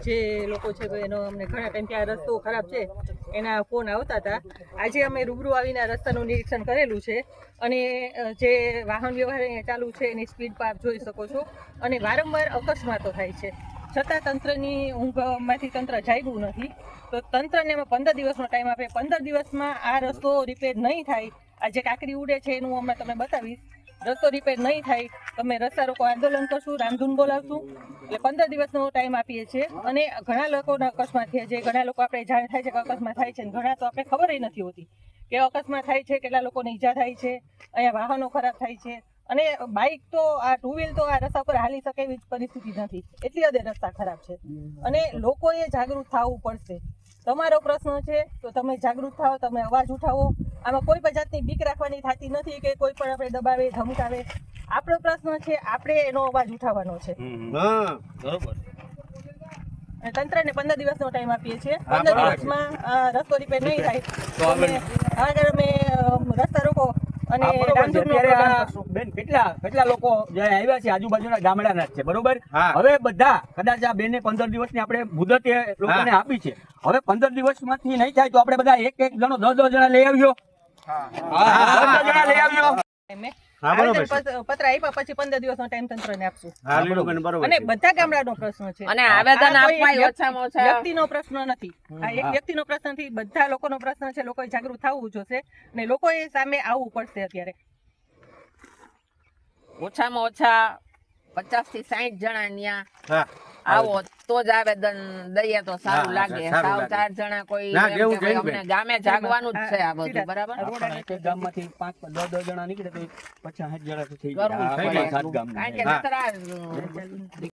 જે લોકો છે એનો અમને ઘણા ટાઈમથી આ રસ્તો ખરાબ છે એના ફોન આવતા હતા. આજે અમે રૂબરૂ આવીને આ રસ્તાનું નિરીક્ષણ કરેલું છે અને જે વાહન વ્યવહાર અહીંયા ચાલુ છે એની સ્પીડ પર આપ જોઈ શકો છો અને વારંવાર અકસ્માતો થાય છે છતાં તંત્રની ઊંઘમાંથી તંત્ર જાગ્યું નથી. તો તંત્રને અમે 15 દિવસનો ટાઈમ આપે. 15 દિવસમાં આ રસ્તો રિપેર નહીં થાય, આ જે કાંકરી ઉડે છે એનું હમણાં તમને બતાવીશ, રસ્તો રિપેર નહીં થાય તમે રસ્તા રોકો આંદોલન કરશું, રામધૂન બોલાવશું. એટલે 15 દિવસનો ટાઈમ આપીએ છીએ. અને ઘણા લોકોના અકસ્માત થયા છે, ઘણા લોકો આપણે જાણ થાય છે કે અકસ્માત થાય છે, ઘણા તો આપણે ખબર નથી હોતી કે અકસ્માત થાય છે, કેટલા લોકોને ઈજા થાય છે, અહીંયા વાહનો ખરાબ થાય છે. અને બાઇક તો આ ટુ વ્હીલ તો આ રસ્તા પર હાલી શકે એવી પરિસ્થિતિ નથી, એટલી હદે રસ્તા ખરાબ છે. અને લોકોએ જાગૃત થવું પડશે. તમારો પ્રશ્ન છે તો તમે જાગૃત થાઓ, તમે અવાજ ઉઠાવો. આમાં કોઈ પણ જાતની બીક રાખવાની થતી નથી કે કોઈ પણ આપણે દબાવે ધમકાવે. આપણો પ્રશ્ન છે, આપણે એનો અવાજ ઉઠાવવાનો છે. તંત્રને 15 દિવસનો ટાઈમ આપીએ છીએ. 15 દિવસમાં રસ્તો રિપેર નહીં થાય તો આગળ અમે રસ્તા રોકો અને બેન કેટલા લોકો જે આવ્યા છે આજુબાજુના ગામડાના છે, બરોબર? હવે બધા કદાચ આ બેને 15 દિવસની આપણે મુદત એ લોકોને આપી છે. હવે 15 દિવસમાંથી નહીં થાય તો આપણે બધા એક જણો 10 જણા લઈ આવ્યો. પત્ર આપ્યા પછી 15 દિવસનો ટાઈમ તંત્રને આપશું. અને બધા ગામડાનો પ્રશ્ન છે અને આવેદન આપવાય ઓછામાં ઓછા વ્યક્તિનો પ્રશ્ન નથી, આ એક વ્યક્તિનો પ્રશ્ન નથી, બધા લોકોનો પ્રશ્ન છે. લોકોએ જાગૃત થવું જોશે અને લોકોએ સામે આવવું પડશે. અત્યારે ઓછામાં ઓછા 50 થી 60 જણા ન્યા આવો તો જ આવેદન દઈએ તો સારું લાગે. સાવ 4 જણા કોઈ અમને ગામે જાગવાનું જ છે આ બધું, બરાબર? ગામમાંથી 5-10 જણા નીકળે તો 50-60 જણા થઈ જાય.